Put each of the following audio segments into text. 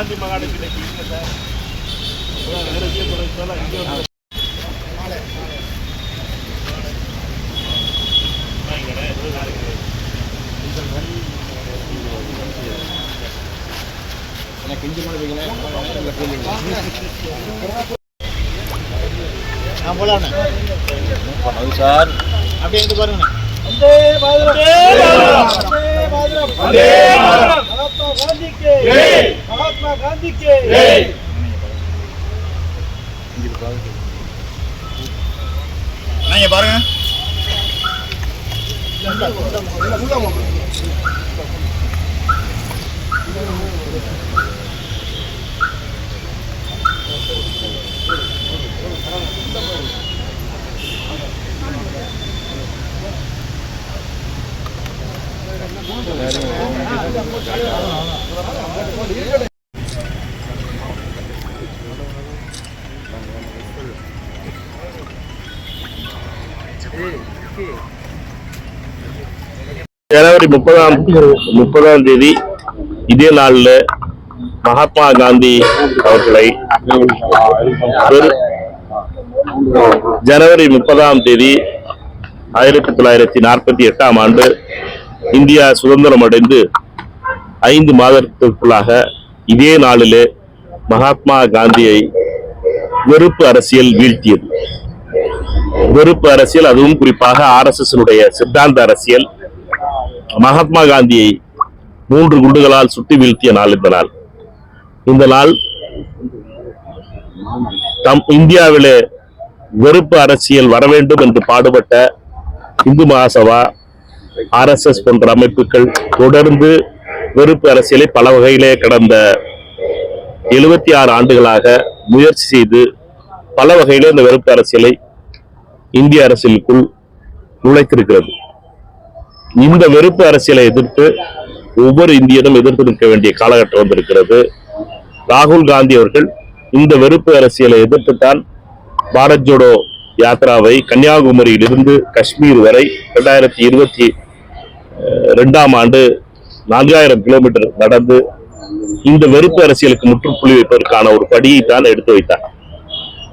காந்தி மகானுக்கு இன்னைக்கு sir sir அப்படியே பாருங்க महात्मा गांधी के நீங்க பாருங்க ஜனவரி 30ஆம் தேதி இதே நாள்ல மகாத்மா காந்தி அவர்களை ஜனவரி 30ஆம் தேதி 1948ஆம் ஆண்டு இந்தியா சுதந்திரம் அடைந்து 5 மாதத்திற்குள்ளாக இதே நாளிலே மகாத்மா காந்தியை வெறுப்பு அரசியல் வீழ்த்தியது. வெறுப்பு அரசியல், அதுவும் குறிப்பாக RSS சித்தாந்த அரசியல் மகாத்மா காந்தியை 3 குண்டுகளால் சுட்டி வீழ்த்திய நாள் இந்த நாள் இந்தியாவிலே வெறுப்பு அரசியல் வர வேண்டும் என்று பாடுபட்ட இந்து மகாசபா, RSS போன்ற அமைப்புகள் தொடர்ந்து வெறுப்பு அரசியலை பல வகையிலே கடந்த 76 ஆண்டுகளாக முயற்சி செய்து பல வகையிலே இந்த வெறுப்பு அரசியலை இந்திய அரசியலுக்குள் நுழைத்திருக்கிறது. இந்த வெறுப்பு அரசியலை எதிர்த்து ஒவ்வொரு இந்தியனும் எதிர்த்து நிற்க வேண்டிய காலகட்டம் வந்திருக்கிறது. ராகுல் காந்தி அவர்கள் இந்த வெறுப்பு அரசியலை எதிர்த்துத்தான் பாரத் ஜோடோ யாத்ராவை கன்னியாகுமரியிலிருந்து காஷ்மீர் வரை 2022ஆம் ஆண்டு 4000 கிலோமீட்டர் நடந்து இந்த வெறுப்பு அரசியலுக்கு முற்றுப்புள்ளி வைப்பதற்கான ஒரு படியை தான் எடுத்து வைத்தார்.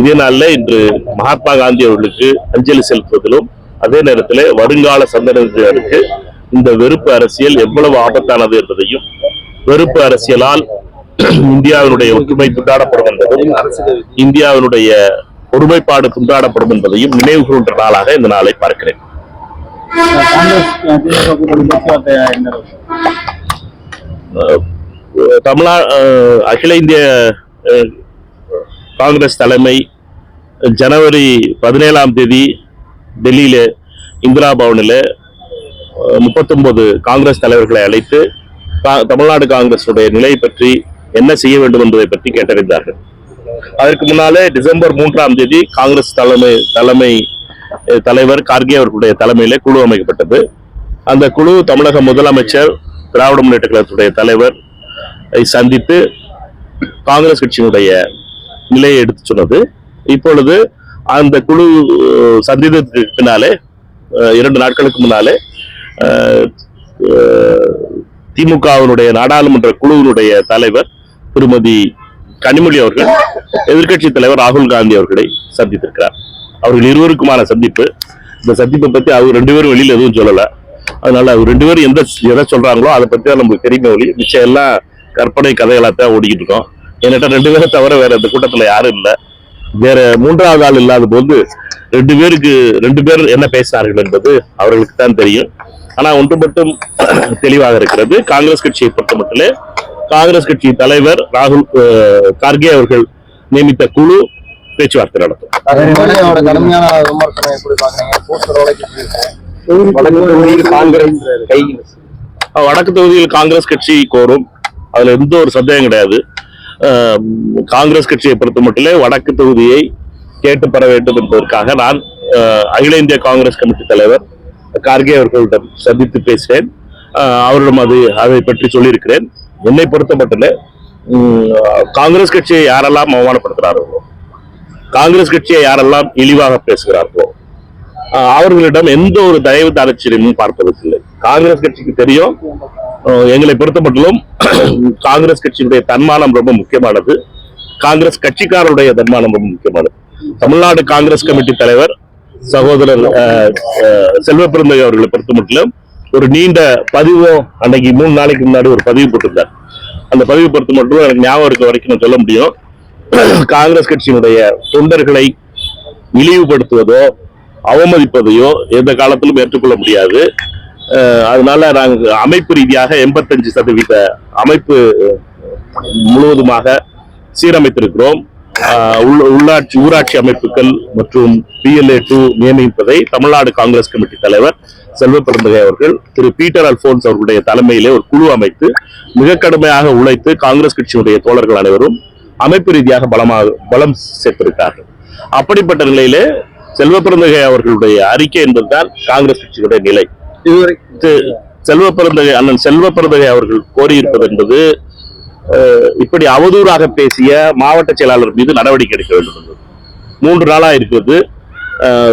இதே நாளில் இன்று மகாத்மா காந்தி அவர்களுக்கு அஞ்சலி செலுத்துவதிலும் அதே நேரத்தில் வருங்கால சந்ததியினருக்கு இந்த வெறுப்பு அரசியல் எவ்வளவு ஆபத்தானது என்பதையும், வெறுப்பு அரசியலால் இந்தியாவினுடைய ஒற்றுமை துண்டாடப்படும் என்பதும், இந்தியாவினுடைய ஒருமைப்பாடு துண்டாடப்படும் என்பதையும் நினைவு கூறுகின்ற நாளாக இந்த நாளை பார்க்கிறேன். அகில இந்திய காங்கிரஸ் தலைமை ஜனவரி 17ஆம் தேதி டெல்லியில இந்திரா பவனில் 39 காங்கிரஸ் தலைவர்களை அழைத்து தமிழ்நாடு காங்கிரசுடைய நிலை பற்றி என்ன செய்ய வேண்டும் என்பதை பற்றி கேட்டறிந்தார்கள். அதற்கு முன்னாலே டிசம்பர் 3ஆம் தேதி காங்கிரஸ் தலைவர் கார்கே அவர்களுடைய தலைமையிலே குழு அமைக்கப்பட்டது. அந்த குழு தமிழக முதலமைச்சர், திராவிட முன்னேற்ற கழகத்துடைய தலைவர் சந்தித்து காங்கிரஸ் கட்சியினுடைய நிலையை எடுத்து சொன்னது. இப்பொழுது அந்த குழு சந்தித்ததுக்கு பின்னாலே 2 நாட்களுக்கு முன்னாலே திமுகவினுடைய நாடாளுமன்ற குழுவினுடைய தலைவர் திருமதி கனிமொழி அவர்கள் எதிர்கட்சி தலைவர் ராகுல் காந்தி அவர்களை சந்தித்திருக்கிறார். அவர்கள் இருவருக்குமான சந்திப்பு. இந்த சந்திப்பை பத்தி அவர் 2 பேரும் வெளியில எதுவும் சொல்லல. அதனால அவர் 2 பேரும் எதை சொல்றாங்களோ அதை பத்தி தான் நமக்கு தெரியுமே ஒளி, மிச்சம் எல்லாம் கற்பனை கதைகளாத்தான் ஓடிக்கிட்டு இருக்கோம். என்கிட்ட 2 பேரை தவிர வேற இந்த கூட்டத்துல யாரும் இல்லை. வேற 3வது ஆள் இல்லாத போது 2 பேர் என்ன பேசினார்கள் என்பது அவர்களுக்கு தான் தெரியும். ஆனா ஒன்று மட்டும் தெளிவாக இருக்கிறது, காங்கிரஸ் கட்சியை பொறுத்த மட்டும் காங்கிரஸ் கட்சி தலைவர் கார்கே அவர்கள் நியமித்த குழு பேச்சுவார்த்தை நடத்தும். வடக்கு தொகுதியில் காங்கிரஸ் கட்சி கோரும், அதுல எந்த ஒரு சந்தேகம் கிடையாது. காங்கிரஸ் கட்சியை பொறுத்த மட்டும் வடக்கு தொகுதியை கேட்டு பெற வேண்டும் என்பதற்காக நான் அகில இந்திய காங்கிரஸ் கமிட்டி தலைவர் கார்கே அவர்களிடம் சந்தித்து பேசினேன். அவரிடம் அதை பற்றி சொல்லியிருக்கிறேன். என்னை பொறுத்த மட்டும் காங்கிரஸ் கட்சியை யாரெல்லாம் அவமானப்படுத்துகிறார்களோ, காங்கிரஸ் கட்சியை யாரெல்லாம் இழிவாக பேசுகிறார்களோ அவர்களிடம் எந்த ஒரு தயவு தாட்சரியமும் பார்ப்பதற்கில்லை. காங்கிரஸ் கட்சிக்கு தெரியும் எங்களை பொறுத்தமட்டிலும் காங்கிரஸ் கட்சியினுடைய தன்மானம் ரொம்ப முக்கியமானது. காங்கிரஸ் கட்சிக்காரருடைய தன்மானம் ரொம்ப முக்கியமானது. தமிழ்நாடு காங்கிரஸ் கமிட்டி தலைவர் சகோதரர் செல்வ பெருந்தகை அவர்களை பொறுத்தமட்டிலும் ஒரு நீண்ட பதிவு அன்னைக்கு 3 நாளைக்கு முன்னாடி ஒரு பதிவு போட்டிருந்தார். அந்த பதிவு பொறுத்த மட்டும் எனக்கு ஞாபகம் இருக்க வரைக்கும் நான் சொல்ல முடியும். காங்கிரஸ் கட்சியினுடைய தொண்டர்களை இழிவுபடுத்துவதோ அவமதிப்பதையோ எந்த காலத்திலும் ஏற்றுக்கொள்ள முடியாது. அதனால நாங்கள் அமைப்பு ரீதியாக 85% அமைப்பு முழுவதுமாக சீரமைத்திருக்கிறோம். ஊராட்சி அமைப்புகள் மற்றும் PLA2 நியமிப்பதை தமிழ்நாடு காங்கிரஸ் கமிட்டி தலைவர் செல்வ பெருந்தகை அவர்கள் திரு பீட்டர் அல்போன்ஸ் அவர்களுடைய தலைமையிலே ஒரு குழு அமைத்து மிக கடுமையாக உழைத்து காங்கிரஸ் கட்சியினுடைய தோழர்கள் அனைவரும் அமைப்பு ரீதியாக பலம் சேர்த்திருக்கிறார்கள். அப்படிப்பட்ட நிலையிலே செல்வ பெருந்தகை அவர்களுடைய அறிக்கை என்பதுதான் காங்கிரஸ் கட்சியினுடைய நிலை. அண்ணன் செல்வ பெருந்தகை அவர்கள் கோரியிருப்பது என்பது இப்படி அவதூறாக பேசிய மாவட்ட செயலாளர் மீது நடவடிக்கை எடுக்க வேண்டும் என்பது 3 நாளா இருக்கிறது.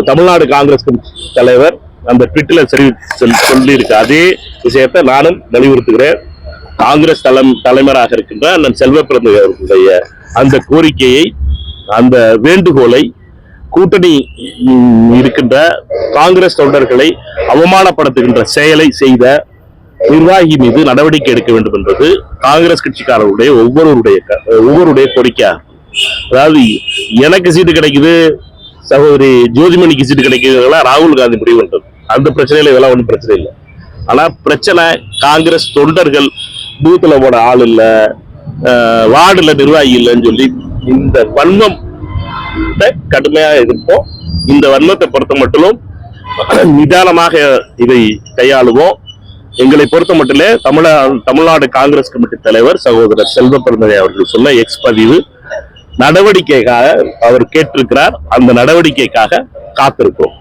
தமிழ்நாடு காங்கிரஸ் கமிட்டி தலைவர் அந்த ட்விட்டர்ல சொல்லியிருக்க அதே விஷயத்தை நானும் வலியுறுத்துகிறேன். காங்கிரஸ் தலைவராக இருக்கின்ற அண்ணன் செல்வ பெருந்தகை அவர்களுடைய அந்த கோரிக்கையை, அந்த வேண்டுகோளை கூட்டணி இருக்கின்ற காங்கிரஸ் தொண்டர்களை அவமானப்படுத்துகின்ற செயலை செய்த நிர்வாகி மீது நடவடிக்கை எடுக்க வேண்டும் என்பது காங்கிரஸ் கட்சிக்காரருடைய ஒவ்வொருடைய கோரிக்கையாகும். அதாவது எனக்கு சீட்டு கிடைக்குது, சகோதரி ஜோதிமணிக்கு சீட்டு கிடைக்குதுங்களா ராகுல் காந்தி முடிவு பண்றது. அந்த பிரச்சனையில இதெல்லாம் ஒன்றும் பிரச்சனை இல்லை. ஆனா பிரச்சனை காங்கிரஸ் தொண்டர்கள் பூத்துல போட ஆள் இல்ல, வார்டுல நிர்வாகி இல்லைன்னு சொல்லி இந்த வன்மம் கடுமையாக எதிர்ப்போம். இந்த வன்மத்தை பொறுத்த மட்டும் நிதானமாக இதை கையாளுவோம். எங்களை பொறுத்த மட்டிலே தமிழ்நாடு காங்கிரஸ் கமிட்டி தலைவர் சகோதரர் செல்வ பெருந்தகை அவர்கள் சொன்ன எக்ஸ் பதிவு நடவடிக்கைக்காக அவர் கேட்டிருக்கிறார். அந்த நடவடிக்கைக்காக காத்திருக்கிறோம்.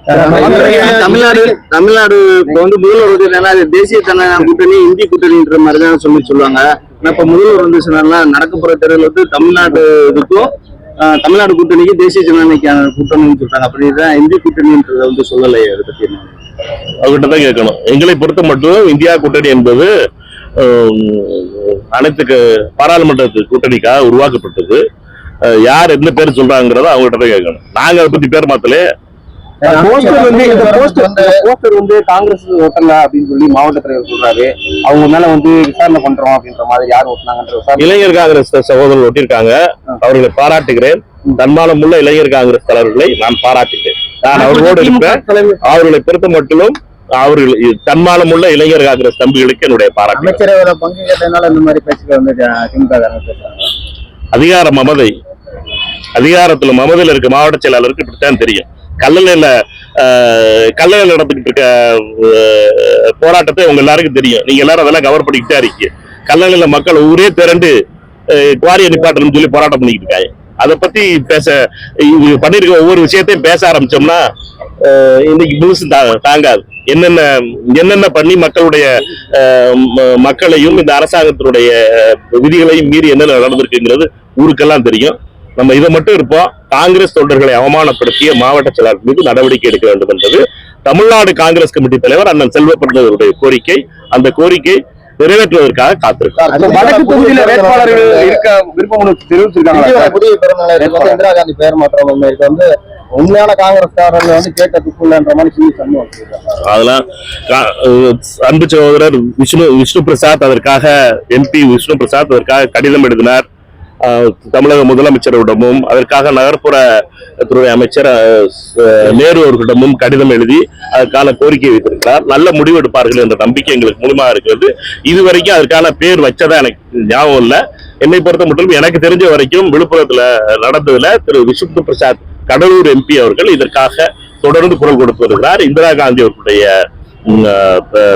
தமிழ்நாடு முதல்வர் தேசிய ஜனநாயக கூட்டணி இந்திய கூட்டணின்ற மாதிரிதான் சொல்லுவாங்க. இப்ப முதல்வர் வந்து சொன்னார்னா நடக்கப்போற தேர்தல் வந்து தமிழ்நாடு இதுக்கும் தமிழ்நாடு கூட்டணிக்கு தேசிய ஜனநாயக கூட்டணின்னு சொல்றாங்க. அப்படிதான் இந்திய கூட்டணின்றத வந்து சொல்லலை. அதை பத்தி அவர்கிட்ட தான் கேட்கணும். எங்களை பொறுத்த மட்டும் இந்தியா கூட்டணி என்பது அனைத்து பாராளுமன்ற கூட்டணிக்காக உருவாக்கப்பட்டது. யார் என்ன பேர் சொல்றாங்கிறத அவங்ககிட்ட தான் கேட்கணும். நாங்க அதை பத்தி பேர் மாத்தல. போஸ்டர் வந்து காங்கிரஸ் ஓட்டல அப்படின்னு சொல்லி மாவட்ட தலைவர் சொல்றாரு. அவங்க மேல வந்து விசாரணை பண்றோம் அப்படின்ற மாதிரி யார் ஓட்டினாங்கன்ற இளைஞர் காங்கிரஸ் சகோதரர்கள் ஒட்டியிருக்காங்க. அவர்களை பாராட்டுகிறேன். தன்மானம் உள்ள இளைஞர் காங்கிரஸ் தலைவர்களை நான் பாராட்டுகிறேன். நான் அவர்களோடு இருப்பேன். அவர்களை பொறுத்த மட்டும் அவர்கள் தன்மானம் உள்ள இளைஞர் காங்கிரஸ் தம்பிகளுக்கு என்னுடைய பாராட்டு. அமைச்சரவையில பங்கு கேட்டதுனால இந்த மாதிரி பேச்சுக்கள் வந்து திமுக அதிகார மமதை, அதிகாரத்துல மமதையில இருக்க மாவட்ட செயலாளருக்கு இப்படித்தான் தெரியும். கல்லணையில நடந்துகிட்டு இருக்க போராட்டத்தை உங்க எல்லாருக்கும் தெரியும். நீங்க எல்லாரும் அதெல்லாம் கவர் பண்ணிக்கிட்டே இருக்கீங்க. கல்லணையில மக்கள் ஊரே திரண்டு குவாரியை நிப்பாட்டணும்னு சொல்லி போராட்டம் பண்ணிக்கிட்டு இருக்காங்க. அதை பத்தி பண்ணிருக்க ஒவ்வொரு விஷயத்தையும் பேச ஆரம்பிச்சோம்னா இன்னைக்கு முழுசு தாங்காது. என்னென்ன பண்ணி மக்களையும் இந்த அரசாங்கத்தினுடைய விதிகளையும் மீறி என்னென்ன நடந்திருக்குங்கிறது ஊருக்கெல்லாம் தெரியும். நம்ம இதை மட்டும் இருப்போம். காங்கிரஸ் தொண்டர்களை அவமானப்படுத்திய மாவட்ட செயலாளர் மீது நடவடிக்கை எடுக்க வேண்டும் என்பது தமிழ்நாடு காங்கிரஸ் கமிட்டி தலைவர் அண்ணன் செல்வ பெருந்தகருடைய கோரிக்கை. அந்த கோரிக்கை நிறைவேற்றுவதற்காக காத்திருக்காங்க. வடக்கு தொகுதியில வேட்பாளர்கள் இருக்க விருப்பம் தெரிவிச்சிருக்காங்க. புதிய பெருந்தகை இந்திரா காந்தி பெயர் மாற்றம் வந்து உண்மையான காங்கிரஸ்காரர்கள் வந்து கேட்ட துப்புன்ற மாதிரி சொல்லி சம்பவம். அதெல்லாம் அன்பு சகோதரர் விஷ்ணு பிரசாத் அதற்காக MP விஷ்ணு பிரசாத் அதற்காக கடிதம் எழுதினார். தமிழக முதலமைச்சரிடமும் அதற்காக நகர்ப்புற துறை அமைச்சர் நேரு அவர்களிடமும் கடிதம் எழுதி அதற்கான கோரிக்கை வைத்திருக்கிறார். நல்ல முடிவு எடுப்பார்கள் என்ற நம்பிக்கை எங்களுக்கு முழுமையாக இருக்கிறது. இதுவரைக்கும் அதற்கான பேர் வச்சதா எனக்கு ஞாபகம் இல்லை. என்னை பொறுத்த மட்டும் எனக்கு தெரிஞ்ச வரைக்கும் விழுப்புரத்துல நடந்ததுல திரு விஷ்ணு பிரசாத் கடலூர் MP அவர்கள் இதற்காக தொடர்ந்து குரல் கொடுத்து வருகிறார். இந்திரா காந்தி அவர்களுடைய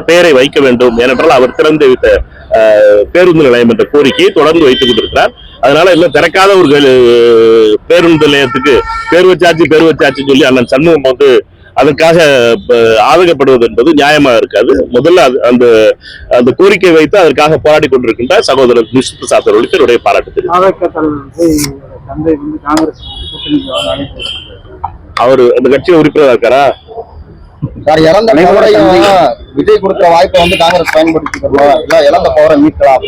பெயரை வைக்க வேண்டும், ஏனென்றால் அவர் திறந்து வைத்த பேருந்து நிலையம் என்ற கோரிக்கையை தொடர்ந்து வைத்துக் கொண்டிருக்கிறார். அதனால இன்னும் திறக்காத ஒரு பேருந்து நிலையத்துக்கு பேர் வச்சாச்சு சொல்லி அண்ணன் சண்முகம் வந்து அதற்காக ஆதங்கப்படுவது என்பது நியாயமா இருக்காது. முதல்ல அந்த கோரிக்கை வைத்து அதற்காக போராடி கொண்டிருக்கின்ற சகோதரர் விஷ்ணு பிரசாத் அவர்களுக்கு என்னுடைய பாராட்டு தெரியும். அவர் அந்த கட்சியில் உறுப்பினராக இருக்காரா? சார் இறந்த பவரையும் விஜய் கொடுக்குற வாய்ப்பை வந்து காங்கிரஸ் பயன்படுத்திக்கிறோம் இல்ல இழந்த பவரை மீட்கலாம்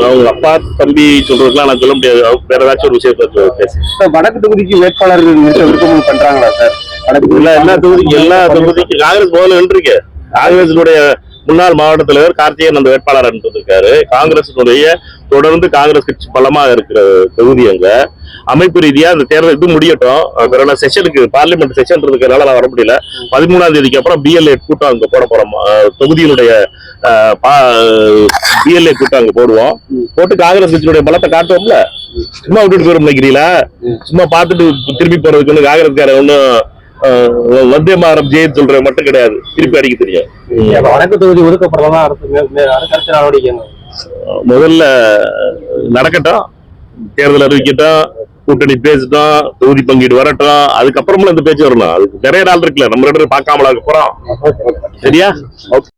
அவங்க அப்பா தம்பி சொல்றதுக்குலாம் நான் சொல்ல முடியாது. வேற ஏதாச்சும் ஒரு விஷயத்த பேசி வடக்கு தொகுதிக்கு வேட்பாளர்கள் விருப்பம் பண்றாங்களா சார்? வடக்கு எல்லா தொகுதிக்கு காங்கிரஸ் முதல்ல நின்றுருக்கு. காங்கிரசினுடைய முன்னாள் மாவட்ட தலைவர் கார்த்திகேயன் அந்த வேட்பாளர் இருக்காரு. காங்கிரசினுடைய தொடர்ந்து காங்கிரஸ் கட்சி பலமா இருக்கிற தொகுதி அங்க அமைப்பு ரீதியா அந்த தேர்தல் இது முடியட்டும். செஷனுக்கு பார்லிமெண்ட் செஷன் இருக்கிறதுனால நான் வர முடியல. 13ஆம் தேதிக்கு அப்புறம் BLA கூட்டம் அங்க போட போறோம். தொகுதியினுடைய BLA கூட்டம் அங்க போடுவோம். போட்டு காங்கிரஸ் கட்சியினுடைய பலத்தை காட்டுவோம்ல. சும்மா விட்டுட்டு போயிடும் நினைக்கிறீங்களா? சும்மா பார்த்துட்டு திருப்பி போறதுக்கு காங்கிரஸ்கார ஒன்னும் வந்தே மாதரம் ஜெயின்னு சொல்ற மட்டும் கிடையாது. திருப்பி அடிக்க தெரியும். வடக்கு தொகுதி ஒதுக்கப்படுறதா அரசு நடவடிக்கை முதல்ல நடக்கட்டும், தேர்தல் அறிவிக்கட்டும், கூட்டணி பேசட்டும், தொகுதி பங்கீடு வரட்டும், அதுக்கப்புறமா இந்த பேச்சு வரணும். அதுக்கு நிறைய நாள் இருக்குல்ல, நம்ம ரெண்டு பேரும் பார்க்காமலா இருக்க போறோம். சரியா?